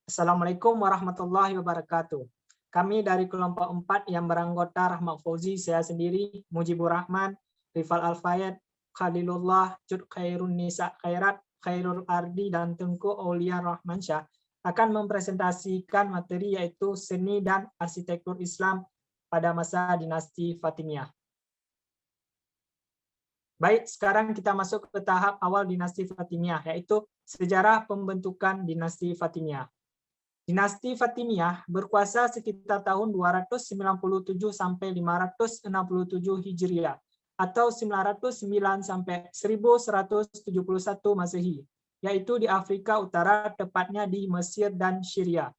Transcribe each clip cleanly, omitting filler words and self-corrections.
Assalamualaikum warahmatullahi wabarakatuh. Kami dari kelompok 4 yang beranggota Rahmat Fauzi, saya sendiri, Mujibur Rahman, Rifal Al-Fayed, Khalilullah, Jud Khairun Nisa Khairat, Khairul Ardi, dan Tengku Aulia Rahmansyah akan mempresentasikan materi yaitu seni dan arsitektur Islam pada masa dinasti Fatimiyah. Baik, sekarang kita masuk ke tahap awal dinasti Fatimiyah, yaitu sejarah pembentukan dinasti Fatimiyah. Dinasti Fatimiyah berkuasa sekitar tahun 297 sampai 567 Hijriah atau 909 sampai 1171 Masehi, yaitu di Afrika Utara, tepatnya di Mesir dan Syria.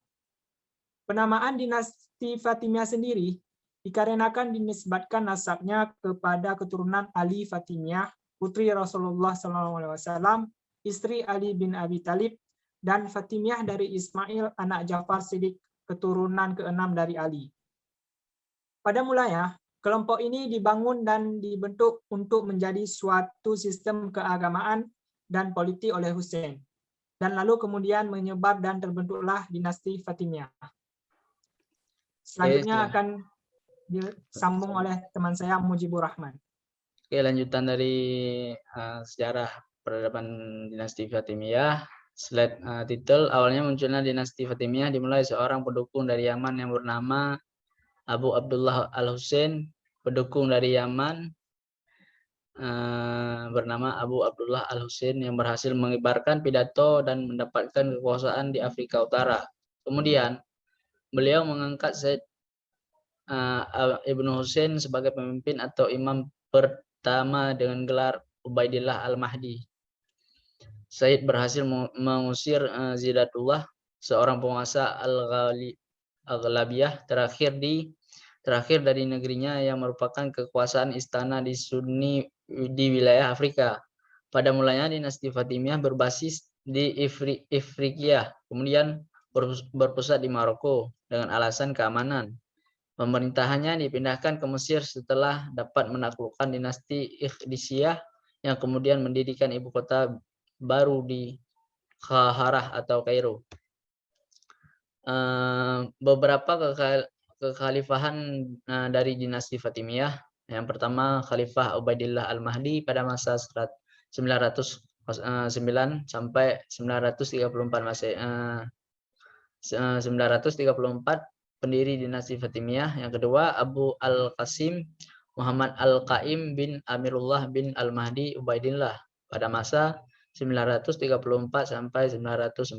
Penamaan dinasti Fatimiyah sendiri dikarenakan dinisbatkan nasabnya kepada keturunan Ali Fatimiyah, putri Rasulullah SAW, istri Ali bin Abi Thalib, dan Fatimiyah dari Ismail, anak Ja'far Shiddiq, keturunan ke-6 dari Ali. Pada mulanya, kelompok ini dibangun dan dibentuk untuk menjadi suatu sistem keagamaan dan politik oleh Hussein, dan lalu kemudian menyebar dan terbentuklah dinasti Fatimiyah. Selanjutnya akan disambung oleh teman saya Mujibur Rahman. Oke, lanjutan dari sejarah peradaban dinasti Fatimiyah. Slide titel, awalnya munculnya dinasti Fatimiyah dimulai seorang pendukung dari Yaman yang bernama Abu Abdullah Al-Husain, pendukung dari Yaman bernama Abu Abdullah Al-Husain yang berhasil mengibarkan pidato dan mendapatkan kekuasaan di Afrika Utara. Kemudian, beliau mengangkat Said Ibnu Husain sebagai pemimpin atau imam pertama dengan gelar Ubaidillah Al-Mahdi. Said berhasil mengusir Zidatullah, seorang penguasa Al-Ghalabiyah terakhir dari negerinya yang merupakan kekuasaan istana di Sunni di wilayah Afrika. Pada mulanya dinasti Fatimiyah berbasis di Ifriqiya, kemudian berpusat di Maroko dengan alasan keamanan. Pemerintahannya dipindahkan ke Mesir setelah dapat menaklukkan dinasti Iqdisiyah yang kemudian mendirikan ibu kota baru di Qaharah atau Kairo. Beberapa kekhalifahan dari dinasti Fatimiyah. Yang pertama, Khalifah Ubaidillah Al-Mahdi pada masa 909 sampai 934 pendiri dinasti Fatimiyah. Yang kedua, Abu Al-Qasim Muhammad Al-Qaim bin Amirullah bin Al-Mahdi Ubaidillah pada masa 934 sampai 946.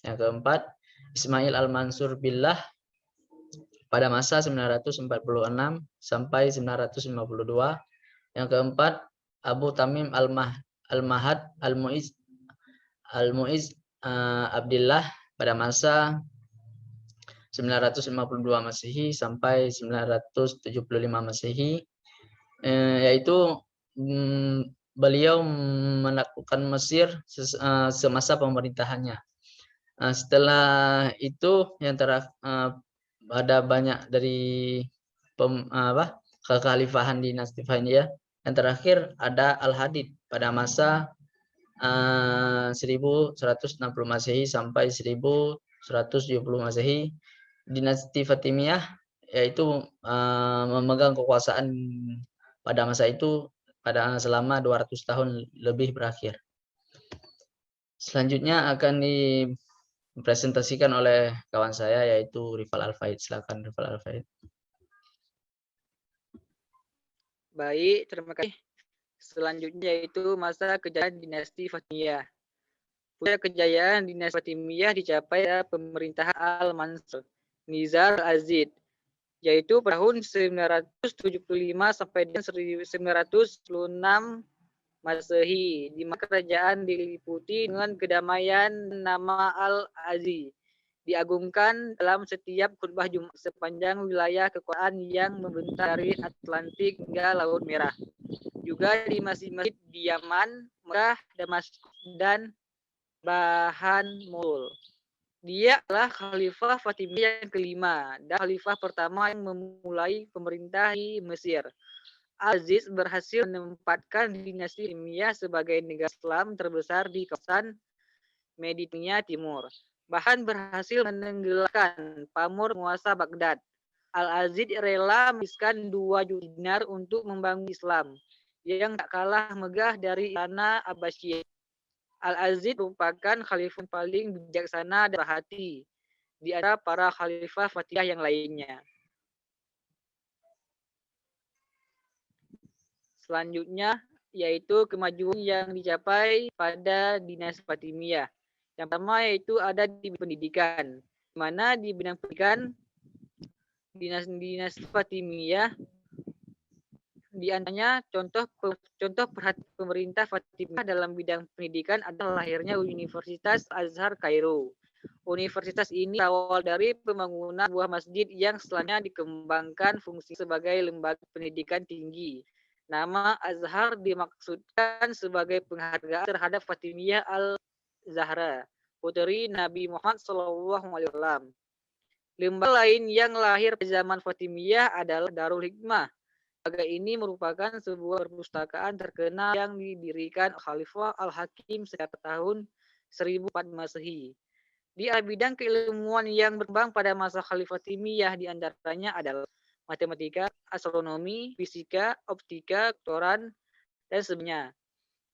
Yang keempat, Ismail Al-Mansur Billah pada masa 946 sampai 952. Yang keempat, Abu Tamim Al-Mahad Al-Mu'iz Abdillah pada masa 952 Masehi sampai 975 Masehi, yaitu beliau menaklukkan Mesir semasa pemerintahannya. Setelah itu yang ada banyak dari kekhalifahan dinasti Fatimiyah. Yang terakhir ada Al-Hadid pada masa 1160 Masehi sampai 1170 Masehi. Dinasti Fatimiyah yaitu memegang kekuasaan pada masa itu selama 200 tahun lebih berakhir. Selanjutnya akan dipresentasikan oleh kawan saya yaitu Rifal Al-Fayed. Silakan Rifal Al-Fayed. Baik, terima kasih. Selanjutnya yaitu masa kejayaan dinasti Fatimiyah. Puncak kejayaan dinasti Fatimiyah dicapai pada pemerintahan Al-Mansur Nizar Aziz, yaitu pada tahun 975 sampai 1906 Masehi, di mana kerajaan diliputi dengan kedamaian. Nama Al-Aziz diagungkan dalam setiap khutbah Jumat sepanjang wilayah kekuasaan yang membentang dari Atlantik hingga Laut Merah. Juga di masjid-masjid di Yaman, Mekah, Damaskus, dan Bahan-Mul. Dia adalah Khalifah Fatimiyah yang kelima dan Khalifah pertama yang memulai pemerintah di Mesir. Aziz berhasil menempatkan dinasti Fatimiyah sebagai negara Islam terbesar di kawasan Mediterania Timur. bahkan berhasil menenggelamkan pamor penguasa Baghdad. Al-Aziz rela menghabiskan 2 juta dinar untuk membangun Islam yang tak kalah megah dari istana Abbasiyah. Al-Aziz merupakan khalifah paling bijaksana dan berhati di antara para khalifah Fatimiyah yang lainnya. Selanjutnya yaitu kemajuan yang dicapai pada dinasti Fatimiyah. Yang pertama yaitu ada di pendidikan, di mana di bidang pendidikan dinasti Fatimiyah di antaranya contoh perhatian pemerintah Fatimiyah dalam bidang pendidikan adalah lahirnya Universitas Azhar Kairo. Universitas ini berawal dari pembangunan sebuah masjid yang setelahnya dikembangkan fungsi sebagai lembaga pendidikan tinggi. Nama Azhar dimaksudkan sebagai penghargaan terhadap Fatimiyah al-Zahra, putri Nabi Muhammad SAW. Lembaga lain yang lahir pada zaman Fatimiyah adalah Darul Hikmah. Lembaga ini merupakan sebuah perpustakaan terkenal yang didirikan Khalifah Al-Hakim sejak tahun 1004 Masehi. Di bidang keilmuan yang berkembang pada masa Khalifah Fatimiyah di antaranya adalah matematika, astronomi, fisika, optika, kedokteran, dan sebagainya.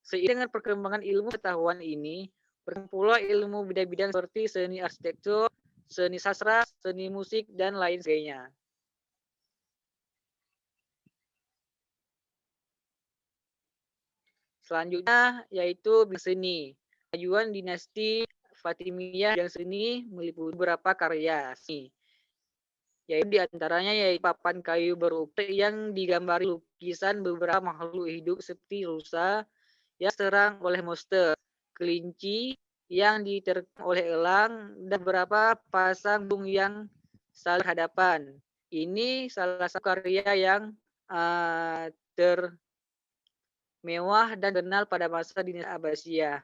Seiring dengan perkembangan ilmu pengetahuan ini, berkembang pula ilmu bidang-bidang seperti seni arsitektur, seni sastra, seni musik, dan lain sebagainya. Selanjutnya yaitu bidang seni. Kemajuan dinasti Fatimiyah bidang seni meliputi beberapa karya seni. Yaitu diantaranya yaitu papan kayu berukir yang digambari lukisan beberapa makhluk hidup seperti rusa yang diserang oleh monster, kelinci yang diterkam oleh elang, dan beberapa pasang burung yang saling berhadapan. Ini salah satu karya yang termewah dan kenal pada masa dinasti Abbasiyah.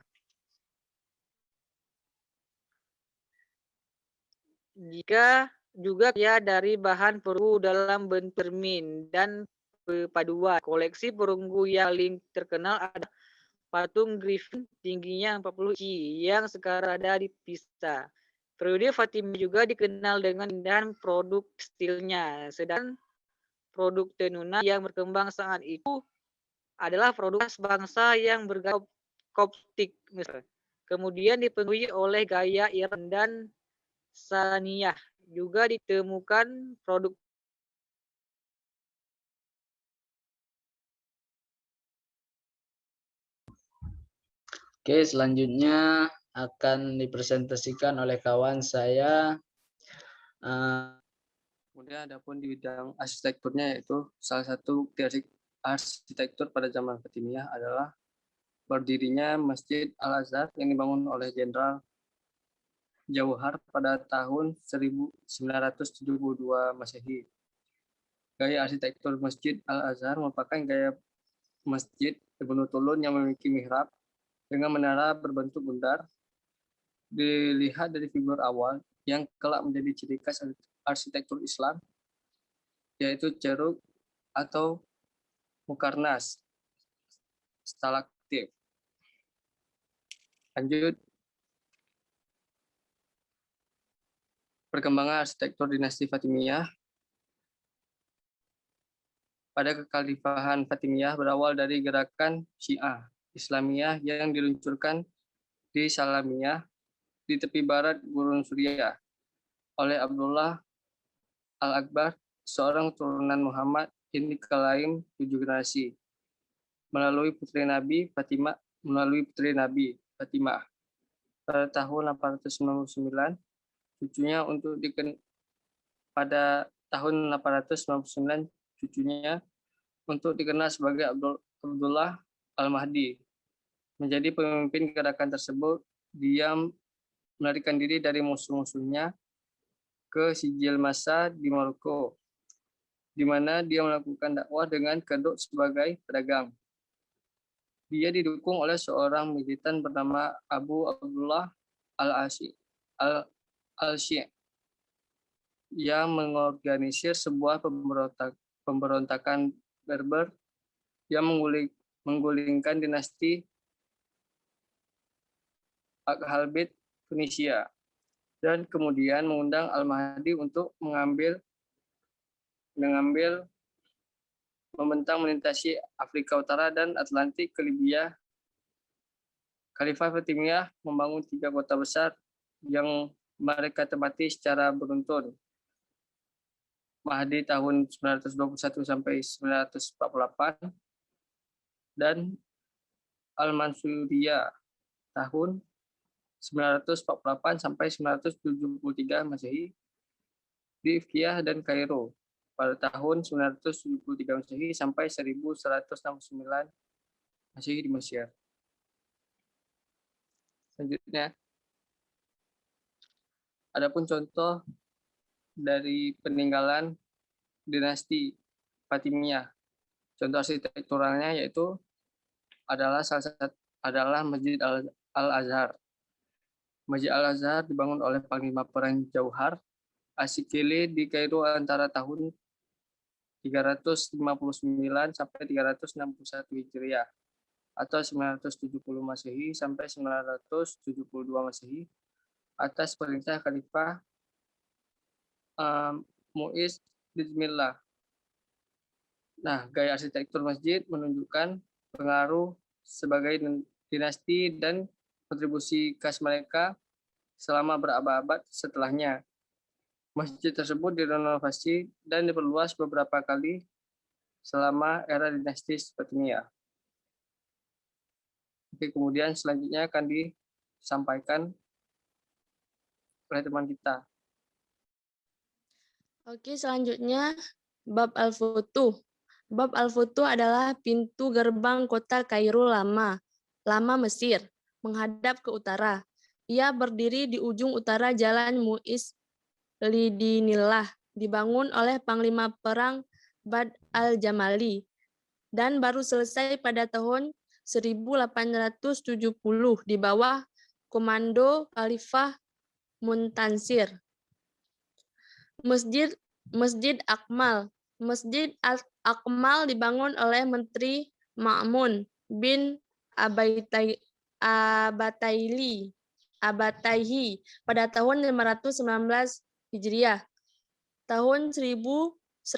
Jika juga karya dari bahan perunggu dalam bentuk cermin dan paduan. Koleksi perunggu yang paling terkenal ada patung Griffin tingginya 40 inci yang sekarang ada di Pisa. Periode Fatimiyah juga dikenal dengan keindahan produk tekstilnya, sedangkan produk tenun yang berkembang saat itu adalah produk bangsa yang bergaya Koptik, misalnya. Kemudian dipenuhi oleh gaya Iran dan Saniyah. Juga ditemukan produk Oke, selanjutnya akan dipresentasikan oleh kawan saya. Kemudian adapun di bidang arsitekturnya yaitu salah satu bukti arsitektur pada zaman Fatimiyah adalah berdirinya Masjid Al-Azhar yang dibangun oleh Jenderal Jauhar pada tahun 1972 Masehi. Gaya arsitektur Masjid Al-Azhar merupakan gaya masjid berbenu tulun yang memiliki mihrab dengan menara berbentuk bundar. Dilihat dari figur awal yang kelak menjadi ciri khas arsitektur Islam, yaitu ceruk atau mukarnas, stalaktit. Lanjut, perkembangan arsitektur dinasti Fatimiyah. Pada kekhalifahan Fatimiyah berawal dari gerakan Syiah Islamiyah yang diluncurkan di Salamiyah di tepi barat Gurun Suriah oleh Abdullah Al-Akbar, seorang turunan Muhammad yang diklaim 7 generasi melalui putri Nabi Fatimah pada tahun 899, cucunya pada tahun 899 cucunya untuk dikenal sebagai Abdullah Al-Mahdi menjadi pemimpin gerakan tersebut. Dia melarikan diri dari musuh-musuhnya ke Sijil Masa di Maroko, di mana dia melakukan dakwah dengan kedok sebagai pedagang. Dia didukung oleh seorang militan bernama Abu Abdullah Al-Syekh yang mengorganisir sebuah pemberontakan Berber yang menggulingkan dinasti Akhalbid Tunisia. dan kemudian mengundang Al-Mahdi untuk membentang melintasi Afrika Utara dan Atlantik ke Libya. Khalifah Fatimiyah membangun 3 kota besar yang mereka tempati secara beruntun. Mahdi tahun 921 sampai 948 dan Al-Mansuriyah tahun 948 sampai 973 Masehi di Ifkiyah dan Kairo pada tahun 973 Masehi sampai 1169 Masehi di Mesir. Selanjutnya, adapun contoh dari peninggalan dinasti Fatimiyah. Contoh arsitekturalnya yaitu adalah Masjid Al-Azhar. Masjid Al-Azhar dibangun oleh Panglima Perang Jauhar Asikili di Kairo antara tahun 359 sampai 361 Hijriah atau 970 Masehi sampai 972 Masehi atas perintah Khalifah Muiz Bismillah. Nah, gaya arsitektur masjid menunjukkan pengaruh sebagai dinasti dan kontribusi khas mereka selama berabad-abad setelahnya. Masjid tersebut direnovasi dan diperluas beberapa kali selama era dinasti Fatimiyah. Oke, kemudian selanjutnya akan disampaikan oleh teman kita. Oke, selanjutnya bab Al-Futuh. Bab Al-Futuh adalah pintu gerbang kota Kairo lama Mesir, menghadap ke utara. Ia berdiri di ujung utara Jalan Muiz Lidinillah, dibangun oleh Panglima Perang Badr al-Jamali, dan baru selesai pada tahun 1870 di bawah komando Khalifah Muntansir. Masjid Akmal. Masjid Akmal dibangun oleh Menteri Ma'mun bin Abataihi pada tahun 519 Hijriah, tahun 1125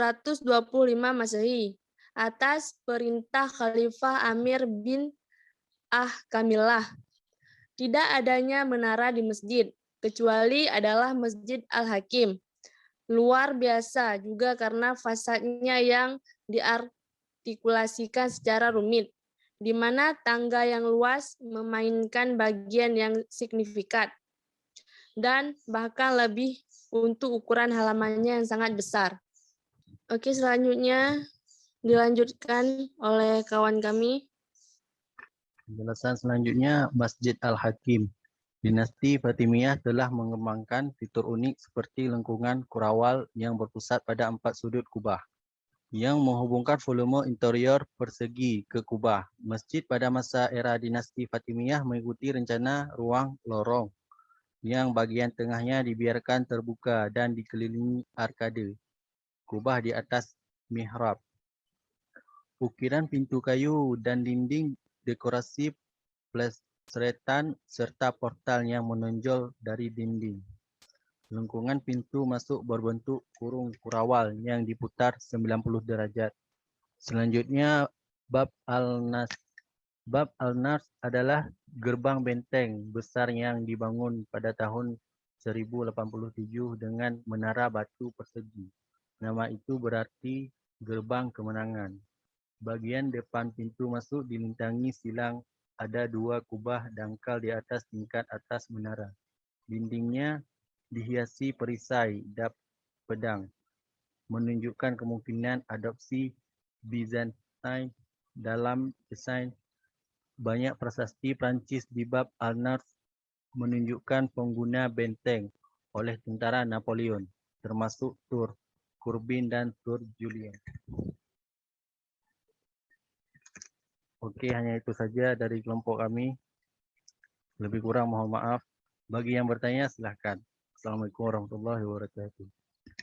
Masehi, atas perintah Khalifah Amir bin Kamillah. Tidak adanya menara di masjid, kecuali adalah Masjid Al-Hakim. Luar biasa juga karena fasadnya yang diartikulasikan secara rumit, di mana tangga yang luas memainkan bagian yang signifikan, dan bahkan lebih untuk ukuran halamannya yang sangat besar. Oke, selanjutnya dilanjutkan oleh kawan kami. Penjelasan selanjutnya, Masjid Al-Hakim. Dinasti Fatimiyah telah mengembangkan fitur unik seperti lengkungan kurawal yang berpusat pada 4 sudut kubah yang menghubungkan volume interior persegi ke kubah. Masjid pada masa era dinasti Fatimiyah mengikuti rencana ruang lorong yang bagian tengahnya dibiarkan terbuka dan dikelilingi arkade kubah di atas mihrab. Ukiran pintu kayu dan dinding dekorasi seretan serta portal yang menonjol dari dinding. Lengkungan pintu masuk berbentuk kurung kurawal yang diputar 90 derajat. Selanjutnya, Bab Al-Nas. Bab Al-Nas adalah gerbang benteng besar yang dibangun pada tahun 1087 dengan menara batu persegi. Nama itu berarti gerbang kemenangan. Bagian depan pintu masuk dilintangi silang. Ada 2 kubah dangkal di atas tingkat atas menara. Dindingnya dihiasi perisai dap pedang, menunjukkan kemungkinan adopsi Byzantine dalam desain. Banyak prasasti Prancis di Bab Al-Nas menunjukkan pengguna benteng oleh tentara Napoleon, termasuk Tour Corbin dan Tour Julien. Oke, hanya itu saja dari kelompok kami. Lebih kurang mohon maaf. Bagi yang bertanya, silahkan. Assalamualaikum warahmatullahi wabarakatuh.